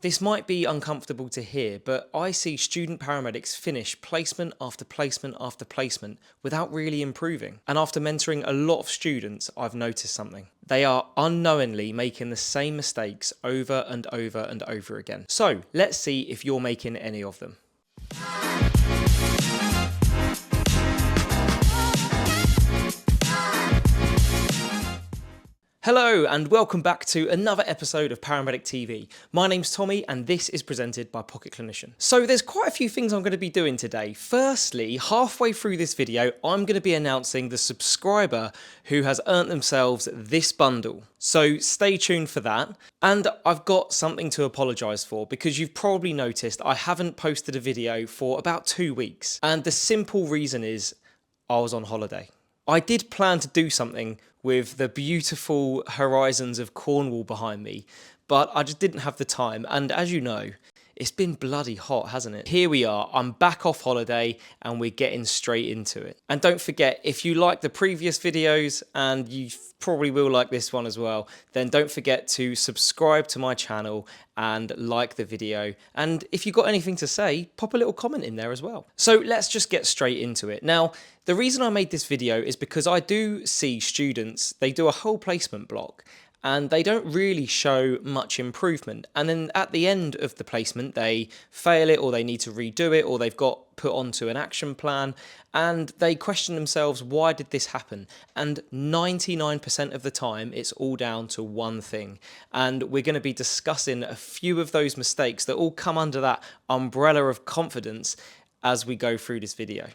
This might be uncomfortable to hear, but I see student paramedics finish placement after placement after placement without really improving. And after mentoring a lot of students, I've noticed something. They are unknowingly making the same mistakes over and over and over again. So let's see if you're making any of them. Hello and welcome back to another episode of Paramedic TV. My name's Tommy and this is presented by PocketClinician. So there's quite a few things I'm going to be doing today. Firstly, halfway through this video, I'm going to be announcing the subscriber who has earned themselves this bundle. So stay tuned for that. And I've got something to apologise for because you've probably noticed I haven't posted a video for about 2 weeks. And the simple reason is I was on holiday. I did plan to do something with the beautiful horizons of Cornwall behind me, but I just didn't have the time. And as you know, it's been bloody hot, hasn't it? Here we are, I'm back off holiday and we're getting straight into it. And don't forget, if you like the previous videos, and you probably will like this one as well, then don't forget to subscribe to my channel and like the video. And if you've got anything to say, pop a little comment in there as well. So let's just get straight into it. Now, the reason I made this video is because I do see students, they do a whole placement block and they don't really show much improvement. And then at the end of the placement, they fail it, or they need to redo it, or they've got put onto an action plan, and they question themselves, why did this happen? And 99% of the time, it's all down to one thing. And we're going to be discussing a few of those mistakes that all come under that umbrella of confidence as we go through this video.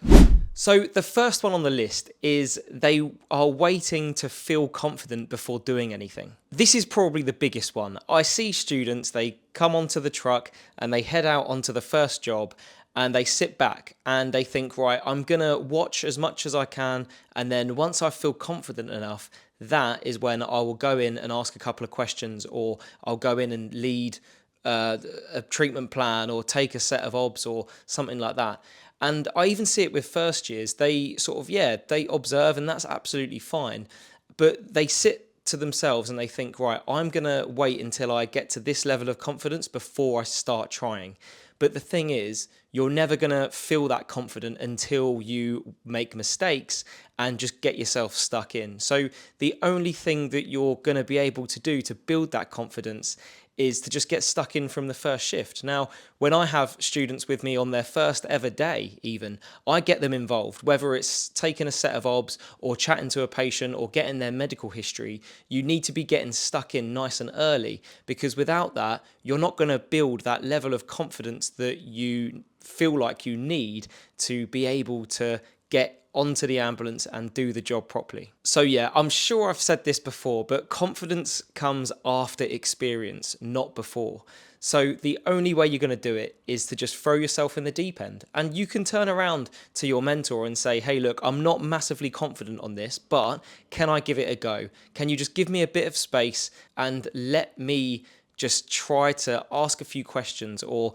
So the first one on the list is they are waiting to feel confident before doing anything. This is probably the biggest one. I see students, they come onto the truck and they head out onto the first job and they sit back and they think, right, I'm gonna watch as much as I can, and then once I feel confident enough, that is when I will go in and ask a couple of questions, or I'll go in and lead a treatment plan or take a set of obs or something like that. And I even see it with first years. They sort of, they observe, and that's absolutely fine. But they sit to themselves and they think, right, I'm going to wait until I get to this level of confidence before I start trying. But the thing is, you're never going to feel that confident until you make mistakes and just get yourself stuck in. So the only thing that you're going to be able to do to build that confidence is to just get stuck in from the first shift. Now, when I have students with me on their first ever day even, I get them involved, whether it's taking a set of obs or chatting to a patient or getting their medical history. You need to be getting stuck in nice and early, because without that, you're not going to build that level of confidence that you feel like you need to be able to get onto the ambulance and do the job properly. So yeah, I'm sure I've said this before, but confidence comes after experience, not before. So the only way you're going to do it is to just throw yourself in the deep end. And you can turn around to your mentor and say, hey, look, I'm not massively confident on this, but can I give it a go? Can you just give me a bit of space and let me just try to ask a few questions, or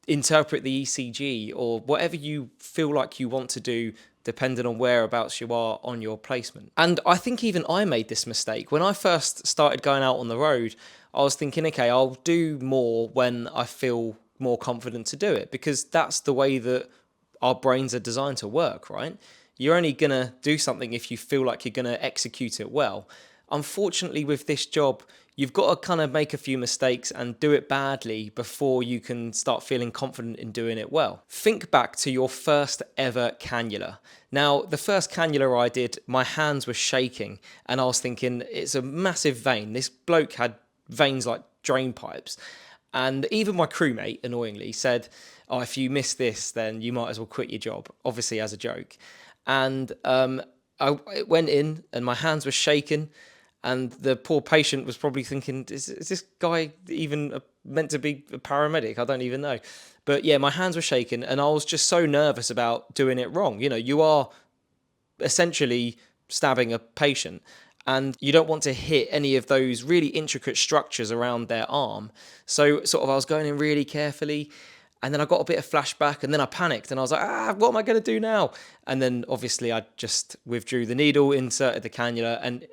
interpret the ECG, or whatever you feel like you want to do, depending on whereabouts you are on your placement. And I think even I made this mistake. When I first started going out on the road, I was thinking, okay, I'll do more when I feel more confident to do it, because that's the way that our brains are designed to work, right? You're only going to do something if you feel like you're going to execute it well. Unfortunately, with this job, you've got to kind of make a few mistakes and do it badly before you can start feeling confident in doing it well. Think back to your first ever cannula. Now, the first cannula I did, my hands were shaking and I was thinking, it's a massive vein. This bloke had veins like drain pipes. And even my crewmate, annoyingly, said, oh, if you miss this, then you might as well quit your job, obviously as a joke. And I went in and my hands were shaking. And the poor patient was probably thinking, is this guy even meant to be a paramedic? I don't even know. But yeah, my hands were shaking and I was just so nervous about doing it wrong. You know, you are essentially stabbing a patient and you don't want to hit any of those really intricate structures around their arm. So sort of I was going in really carefully, and then I got a bit of flashback, and then I panicked and I was like, what am I going to do now? And then obviously I just withdrew the needle, inserted the cannula, and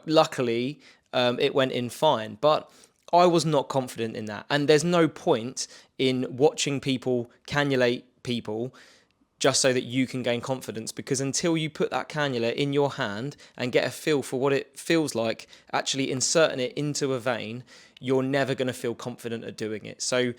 luckily it went in fine. But I was not confident in that. And there's no point in watching people cannulate people just so that you can gain confidence, because until you put that cannula in your hand and get a feel for what it feels like actually inserting it into a vein, you're never going to feel confident at doing it. So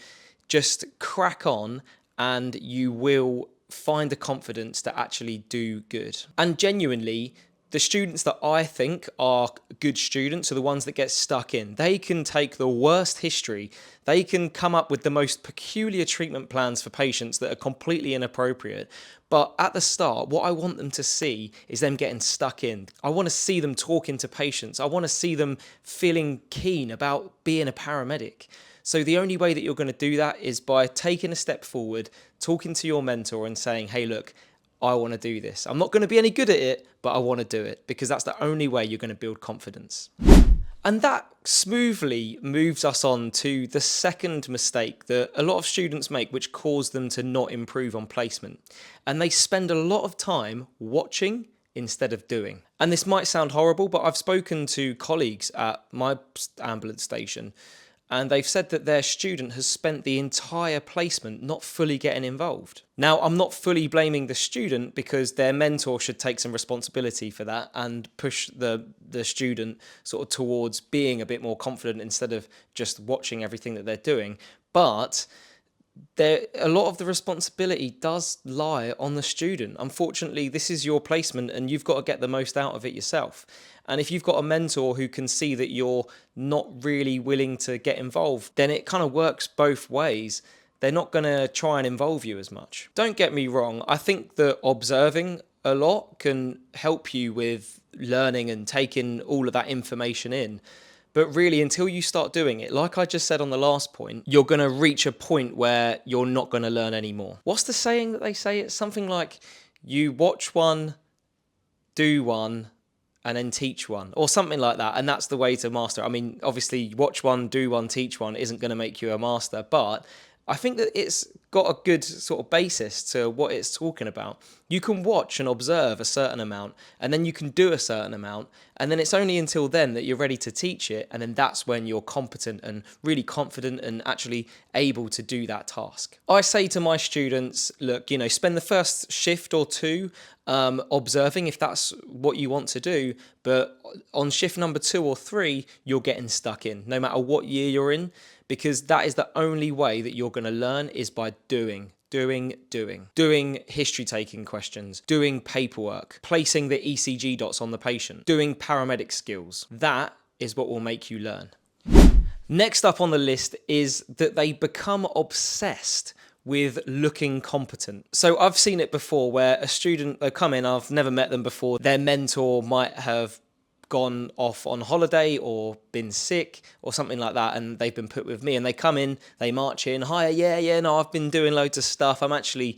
just crack on and you will find the confidence to actually do good. And genuinely, the students that I think are good students are the ones that get stuck in. They can take the worst history. They can come up with the most peculiar treatment plans for patients that are completely inappropriate. But at the start, what I want them to see is them getting stuck in. I want to see them talking to patients. I want to see them feeling keen about being a paramedic. So the only way that you're going to do that is by taking a step forward, talking to your mentor and saying, hey, look, I want to do this. I'm not going to be any good at it, but I want to do it, because that's the only way you're going to build confidence. And that smoothly moves us on to the second mistake that a lot of students make, which cause them to not improve on placement. And they spend a lot of time watching instead of doing. And this might sound horrible, but I've spoken to colleagues at my ambulance station, and they've said that their student has spent the entire placement not fully getting involved. Now, I'm not fully blaming the student, because their mentor should take some responsibility for that and push the student sort of towards being a bit more confident instead of just watching everything that they're doing. But a lot of the responsibility does lie on the student. Unfortunately, this is your placement and you've got to get the most out of it yourself. And if you've got a mentor who can see that you're not really willing to get involved, then it kind of works both ways. They're not going to try and involve you as much. Don't get me wrong. I think that observing a lot can help you with learning and taking all of that information in. But really, until you start doing it, like I just said on the last point, you're going to reach a point where you're not going to learn anymore. What's the saying that they say? It's something like, you watch one, do one, and then teach one, or something like that. And that's the way to master. I mean, obviously, watch one, do one, teach one isn't going to make you a master, but I think that it's got a good sort of basis to what it's talking about. You can watch and observe a certain amount, and then you can do a certain amount, and then it's only until then that you're ready to teach it, and then that's when you're competent and really confident and actually able to do that task. I say to my students, look, spend the first shift or two observing if that's what you want to do, but on shift number 2 or 3, you're getting stuck in, no matter what year you're in, because that is the only way that you're going to learn is by doing history taking questions, doing paperwork, placing the ECG dots on the patient, doing paramedic skills. That is what will make you learn. Next up on the list is that they become obsessed with looking competent. So I've seen it before where a student, they come in, I've never met them before, their mentor might have gone off on holiday or been sick or something like that, and they've been put with me, and they come in, they march in, hi, no, I've been doing loads of stuff, I'm actually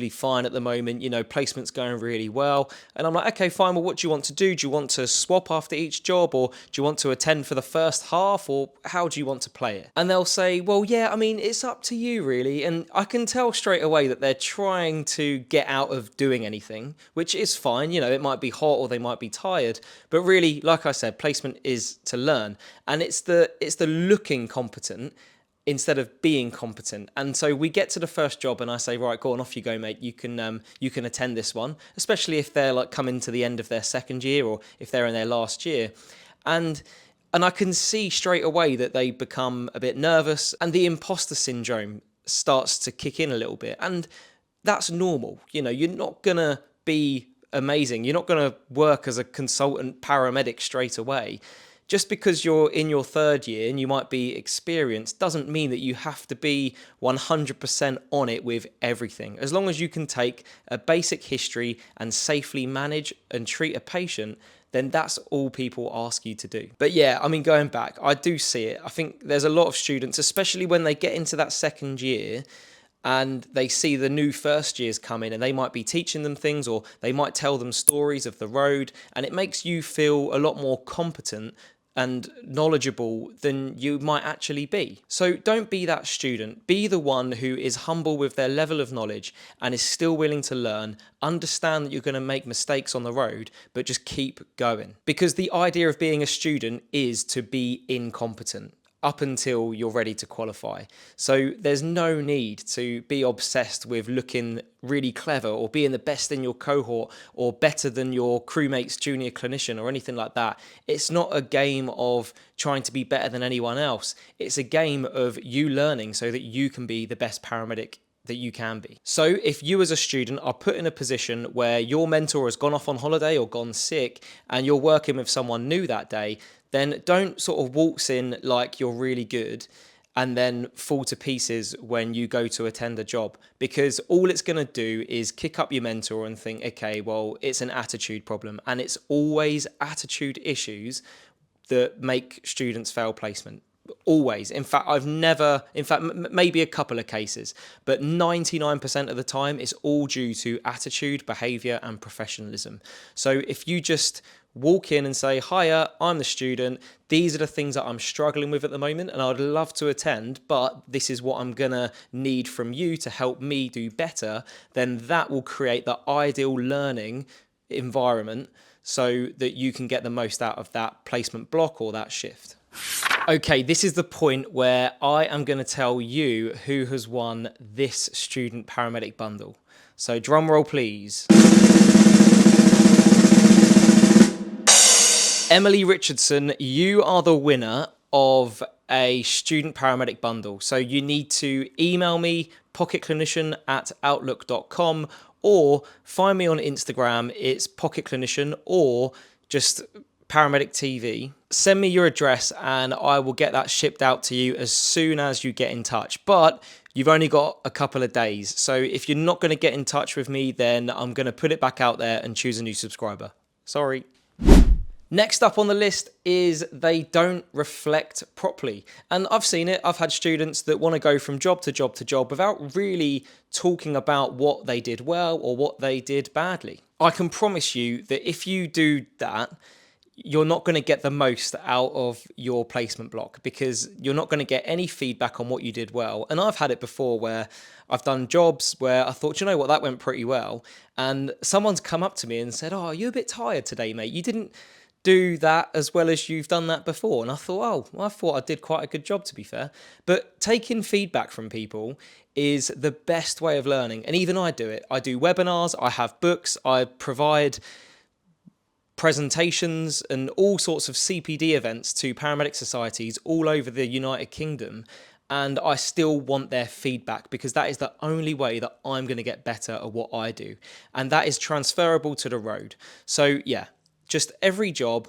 fine at the moment, placement's going really well. And I'm like, okay, fine, well, what do you want to do? Do you want to swap after each job, or do you want to attend for the first half, or how do you want to play it? And they'll say, well, yeah, I mean, it's up to you really. And I can tell straight away that they're trying to get out of doing anything, which is fine. It might be hot or they might be tired, but really, like I said, placement is to learn, and it's the looking competent instead of being competent. And so we get to the first job and I say, right, go on, off you go, mate. You can attend this one, especially if they're like coming to the end of their second year or if they're in their last year. And I can see straight away that they become a bit nervous and the imposter syndrome starts to kick in a little bit. And that's normal. You're not going to be amazing. You're not going to work as a consultant paramedic straight away. Just because you're in your third year and you might be experienced doesn't mean that you have to be 100% on it with everything. As long as you can take a basic history and safely manage and treat a patient, then that's all people ask you to do. But yeah, I mean, going back, I do see it. I think there's a lot of students, especially when they get into that second year, and they see the new first years come in and they might be teaching them things, or they might tell them stories of the road, and it makes you feel a lot more competent and knowledgeable than you might actually be. So don't be that student. Be the one who is humble with their level of knowledge and is still willing to learn, understand that you're going to make mistakes on the road, but just keep going. Because the idea of being a student is to be incompetent. up until you're ready to qualify. So there's no need to be obsessed with looking really clever or being the best in your cohort or better than your crewmate's junior clinician or anything like that. It's not a game of trying to be better than anyone else. It's a game of you learning so that you can be the best paramedic that you can be. So if you as a student are put in a position where your mentor has gone off on holiday or gone sick and you're working with someone new that day, then don't sort of waltz in like you're really good and then fall to pieces when you go to attend a job, because all it's going to do is kick up your mentor and think, okay, well, it's an attitude problem. And it's always attitude issues that make students fail placement. Always. In fact, maybe a couple of cases, but 99% of the time, it's all due to attitude, behaviour, and professionalism. So if you just walk in and say, hiya, I'm the student, these are the things that I'm struggling with at the moment, and I'd love to attend, but this is what I'm going to need from you to help me do better, then that will create the ideal learning environment so that you can get the most out of that placement block or that shift. Okay, this is the point where I am going to tell you who has won this student paramedic bundle. So drum roll, please. Emily Richardson, you are the winner of a student paramedic bundle. So you need to email me, PocketClinician@outlook.com, or find me on Instagram, it's PocketClinician, or just Paramedic TV. Send me your address and I will get that shipped out to you as soon as you get in touch. But you've only got a couple of days. So if you're not going to get in touch with me, then I'm going to put it back out there and choose a new subscriber. Sorry. Next up on the list is they don't reflect properly. And I've seen it. I've had students that want to go from job to job to job without really talking about what they did well or what they did badly. I can promise you that if you do that, you're not going to get the most out of your placement block, because you're not going to get any feedback on what you did well. And I've had it before where I've done jobs where I thought, you know what, that went pretty well. And someone's come up to me and said, oh, are you a bit tired today, mate? You didn't do that as well as you've done that before. And I thought, oh, well, I thought I did quite a good job, to be fair. But taking feedback from people is the best way of learning. And even I do it. I do webinars, I have books, I provide presentations and all sorts of CPD events to paramedic societies all over the United Kingdom, and I still want their feedback, because that is the only way that I'm going to get better at what I do, and that is transferable to the road. So yeah, just every job,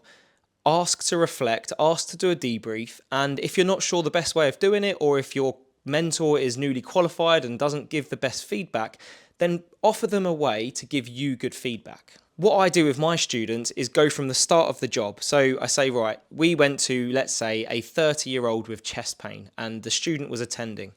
ask to reflect, ask to do a debrief, and if you're not sure the best way of doing it, or if your mentor is newly qualified and doesn't give the best feedback, then offer them a way to give you good feedback. What I do with my students is go from the start of the job. So I say, right, we went to, let's say, a 30-year-old with chest pain, and the student was attending.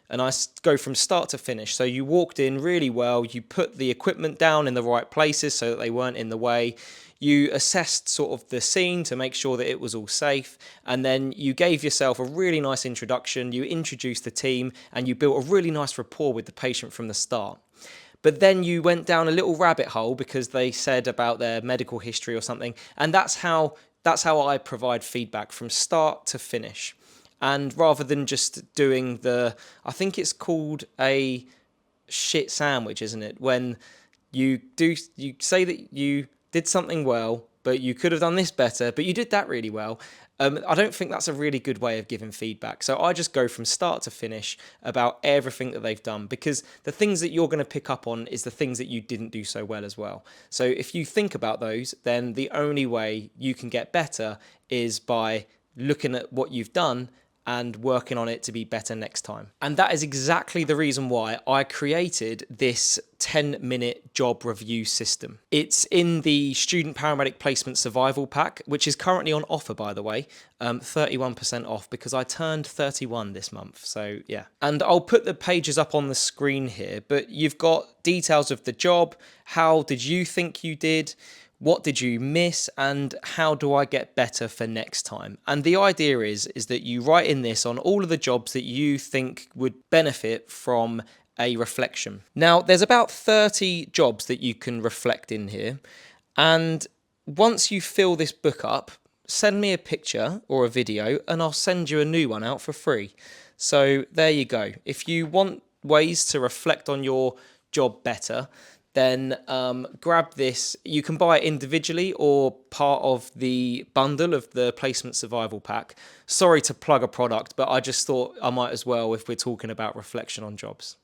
And I go from start to finish. So you walked in really well, you put the equipment down in the right places so that they weren't in the way. You assessed sort of the scene to make sure that it was all safe. And then you gave yourself a really nice introduction. You introduced the team and you built a really nice rapport with the patient from the start. But then you went down a little rabbit hole because they said about their medical history or something. And that's how I provide feedback from start to finish. And rather than just doing I think it's called a shit sandwich, isn't it? When you say that you did something well, but you could have done this better, but you did that really well. I don't think that's a really good way of giving feedback. So I just go from start to finish about everything that they've done, because the things that you're going to pick up on is the things that you didn't do so well as well. So if you think about those, then the only way you can get better is by looking at what you've done and working on it to be better next time. And that is exactly the reason why I created this 10-minute job review system. It's in the Student Paramedic Placement Survival Pack, which is currently on offer, by the way, 31% off, because I turned 31 this month, so yeah. And I'll put the pages up on the screen here, but you've got details of the job, how did you think you did, what did you miss, and how do I get better for next time? And the idea is that you write in this on all of the jobs that you think would benefit from a reflection. Now, there's about 30 jobs that you can reflect in here. And once you fill this book up, send me a picture or a video and I'll send you a new one out for free. So there you go. If you want ways to reflect on your job better, then grab this. You can buy it individually or part of the bundle of the Placement Survival Pack. Sorry to plug a product, but I just thought I might as well if we're talking about reflection on jobs.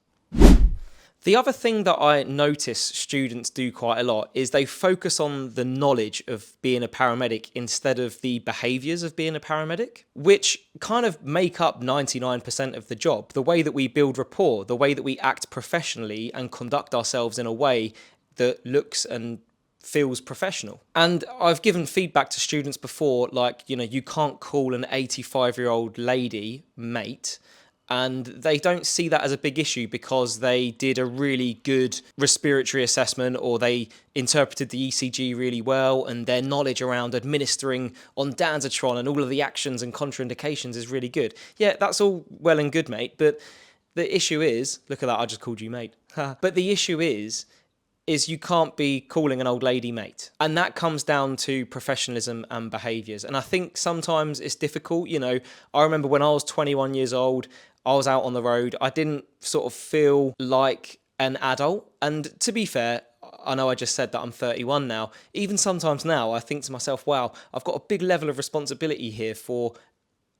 The other thing that I notice students do quite a lot is they focus on the knowledge of being a paramedic instead of the behaviours of being a paramedic, which kind of make up 99% of the job. The way that we build rapport, the way that we act professionally and conduct ourselves in a way that looks and feels professional. And I've given feedback to students before, like, you can't call an 85-year-old lady mate. And they don't see that as a big issue because they did a really good respiratory assessment or they interpreted the ECG really well and their knowledge around administering ondansetron and all of the actions and contraindications is really good. Yeah, that's all well and good, mate. But the issue is, look at that, I just called you mate. But the issue is you can't be calling an old lady mate. And that comes down to professionalism and behaviours. And I think sometimes it's difficult. I remember when I was 21 years old, I was out on the road. I didn't sort of feel like an adult. And to be fair, I know I just said that I'm 31 now. Even sometimes now, I think to myself, wow, I've got a big level of responsibility here for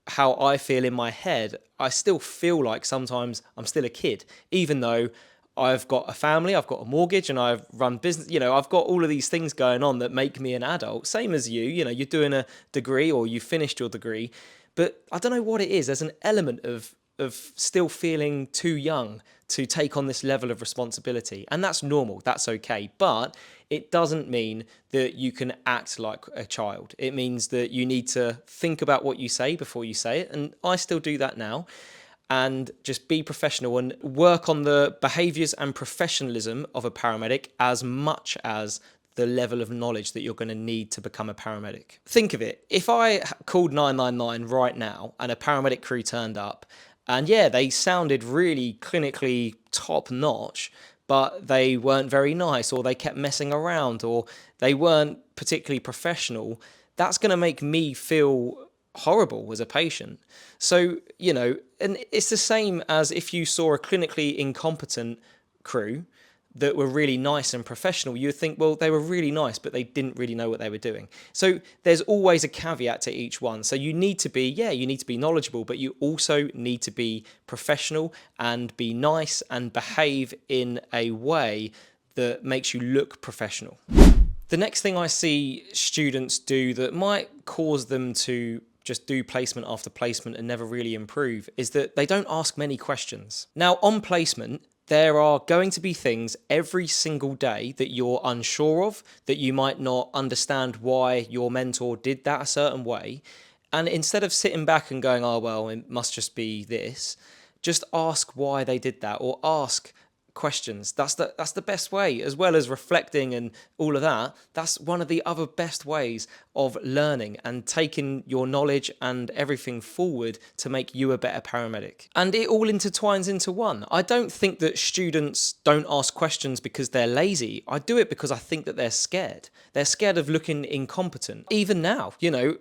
how I feel in my head. I still feel like sometimes I'm still a kid, even though I've got a family, I've got a mortgage, and I've run business. I've got all of these things going on that make me an adult. Same as you, you're doing a degree or you finished your degree. But I don't know what it is. There's an element of still feeling too young to take on this level of responsibility. And that's normal, that's okay. But it doesn't mean that you can act like a child. It means that you need to think about what you say before you say it. And I still do that now. And just be professional and work on the behaviours and professionalism of a paramedic as much as the level of knowledge that you're going to need to become a paramedic. Think of it. If I called 999 right now and a paramedic crew turned up, and yeah, they sounded really clinically top-notch, but they weren't very nice, or they kept messing around, or they weren't particularly professional, that's going to make me feel horrible as a patient. So, and it's the same as if you saw a clinically incompetent crew that were really nice and professional, you would think, well, they were really nice, but they didn't really know what they were doing. So there's always a caveat to each one. So you need to be knowledgeable, but you also need to be professional and be nice and behave in a way that makes you look professional. The next thing I see students do that might cause them to just do placement after placement and never really improve is that they don't ask many questions. Now, on placement, there are going to be things every single day that you're unsure of, that you might not understand why your mentor did that a certain way. And instead of sitting back and going, oh, well, it must just be this, just ask why they did that, or ask questions. That's the best way, as well as reflecting and all of that. That's one of the other best ways of learning and taking your knowledge and everything forward to make you a better paramedic. And it all intertwines into one. I don't think that students don't ask questions because they're lazy. I do it because I think that they're scared. They're scared of looking incompetent. Even now,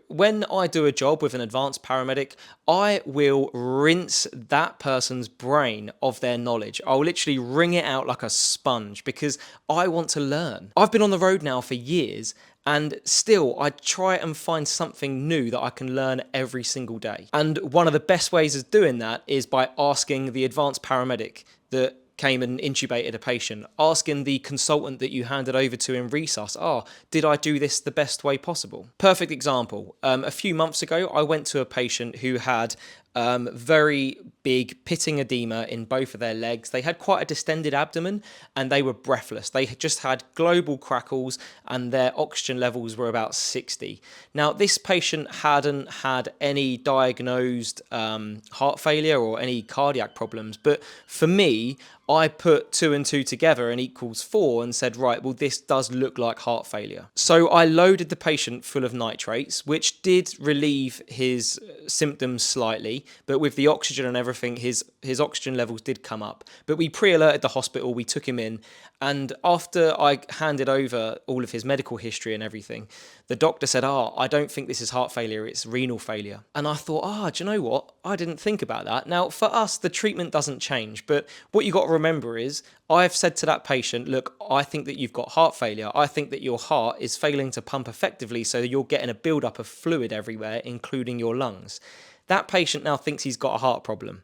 when I do a job with an advanced paramedic, I will rinse that person's brain of their knowledge. I'll literally wring it out like a sponge because I want to learn. I've been on the road now for years, and still I try and find something new that I can learn every single day. And one of the best ways of doing that is by asking the advanced paramedic that came and intubated a patient, asking the consultant that you handed over to in resus, did I do this the best way possible? Perfect example. A few months ago, I went to a patient who had very big pitting edema in both of their legs. They had quite a distended abdomen and they were breathless. They had just had global crackles and their oxygen levels were about 60. Now, this patient hadn't had any diagnosed heart failure or any cardiac problems, but for me, I put 2 and 2 together and equals 4 and said, right, well, this does look like heart failure. So I loaded the patient full of nitrates, which did relieve his symptoms slightly. luckily, but with the oxygen and everything, his oxygen levels did come up. But we pre-alerted the hospital, we took him in, and after I handed over all of his medical history and everything, the doctor said, I don't think this is heart failure, it's renal failure. And I thought, do you know what? I didn't think about that. Now, for us, the treatment doesn't change, but what you got to remember is, I've said to that patient, look, I think that you've got heart failure. I think that your heart is failing to pump effectively, so you're getting a buildup of fluid everywhere, including your lungs. That patient now thinks he's got a heart problem,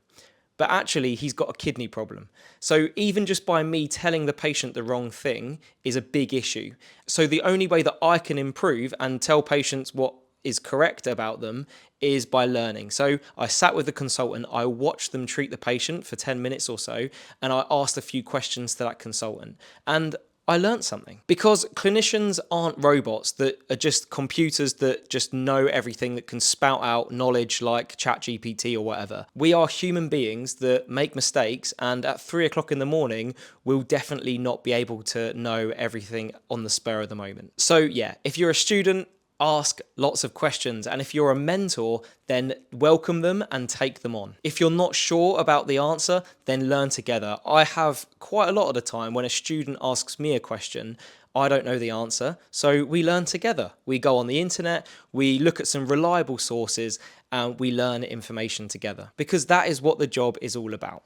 but actually he's got a kidney problem. So even just by me telling the patient the wrong thing is a big issue. So the only way that I can improve and tell patients what is correct about them is by learning. So I sat with the consultant, I watched them treat the patient for 10 minutes or so, and I asked a few questions to that consultant. And I learned something, because clinicians aren't robots that are just computers that just know everything, that can spout out knowledge like ChatGPT or whatever. We are human beings that make mistakes, and at 3 o'clock in the morning, we'll definitely not be able to know everything on the spur of the moment. So yeah, if you're a student, ask lots of questions, and if you're a mentor, then welcome them and take them on. If you're not sure about the answer, then learn together. I have quite a lot of the time when a student asks me a question, I don't know the answer, so we learn together. We go on the internet, we look at some reliable sources, and we learn information together, because that is what the job is all about.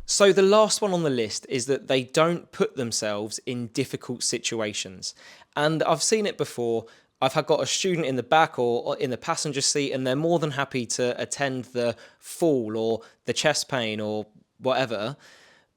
So the last one on the list is that they don't put themselves in difficult situations. And I've seen it before. I've got a student in the back or in the passenger seat, and they're more than happy to attend the fall or the chest pain or whatever.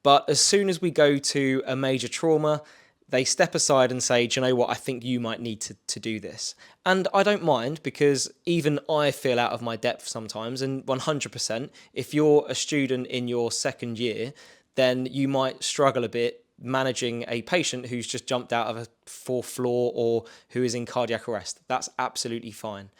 But as soon as we go to a major trauma, they step aside and say, do you know what, I think you might need to do this. And I don't mind, because even I feel out of my depth sometimes, and 100%, if you're a student in your second year, then you might struggle a bit managing a patient who's just jumped out of a 4th floor or who is in cardiac arrest. That's absolutely fine,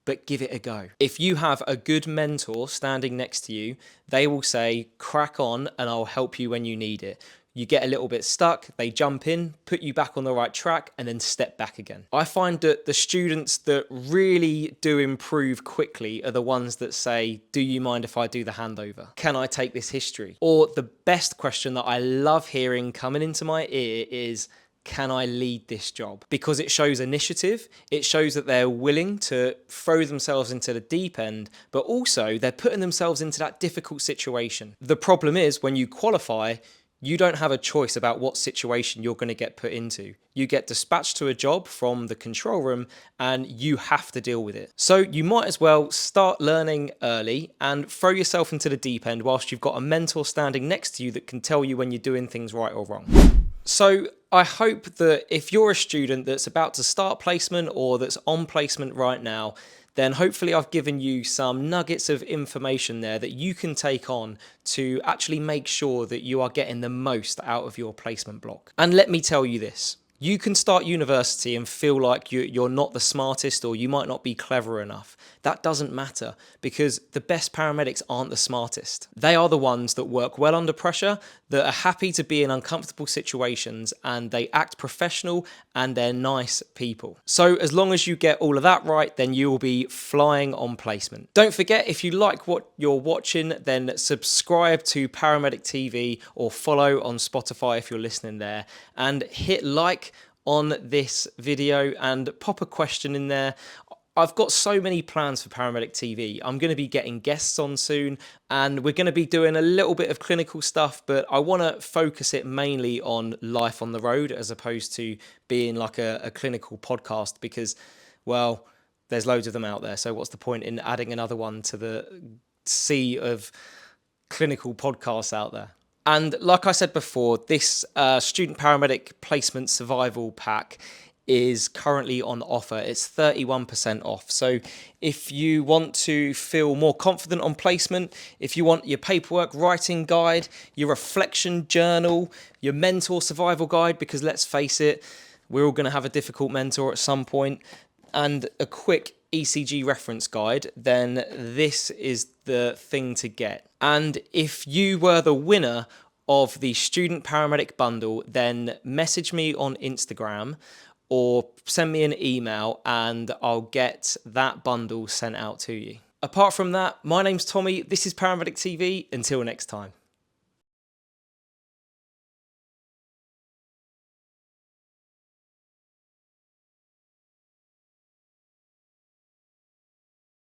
but give it a go. If you have a good mentor standing next to you, they will say, crack on and I'll help you when you need it. You get a little bit stuck, they jump in, put you back on the right track, and then step back again. I find that the students that really do improve quickly are the ones that say, do you mind if I do the handover? Can I take this history? Or the best question that I love hearing coming into my ear is, can I lead this job? Because it shows initiative, it shows that they're willing to throw themselves into the deep end, but also they're putting themselves into that difficult situation. The problem is, when you qualify, you don't have a choice about what situation you're going to get put into. You get dispatched to a job from the control room and you have to deal with it. So you might as well start learning early and throw yourself into the deep end whilst you've got a mentor standing next to you that can tell you when you're doing things right or wrong. So I hope that if you're a student that's about to start placement or that's on placement right now, then hopefully I've given you some nuggets of information there that you can take on to actually make sure that you are getting the most out of your placement block. And let me tell you this, you can start university and feel like you're not the smartest or you might not be clever enough. That doesn't matter, because the best paramedics aren't the smartest. They are the ones that work well under pressure, that are happy to be in uncomfortable situations, and they act professional and they're nice people. So as long as you get all of that right, then you will be flying on placement. Don't forget, if you like what you're watching, then subscribe to Paramedic TV or follow on Spotify if you're listening there, and hit like on this video and pop a question in there. I've got so many plans for Paramedic TV. I'm going to be getting guests on soon, and we're going to be doing a little bit of clinical stuff, but I want to focus it mainly on life on the road as opposed to being like a clinical podcast, because, well, there's loads of them out there. So what's the point in adding another one to the sea of clinical podcasts out there? And like I said before, this student paramedic placement survival pack is currently on offer. It's 31% off. So if you want to feel more confident on placement, if you want your paperwork writing guide, your reflection journal, your mentor survival guide, because let's face it, we're all going to have a difficult mentor at some point, and a quick ECG reference guide, then this is the thing to get. And if you were the winner of the student paramedic bundle, then message me on Instagram or send me an email and I'll get that bundle sent out to you. Apart from that, my name's Tommy, this is Paramedic TV, until next time.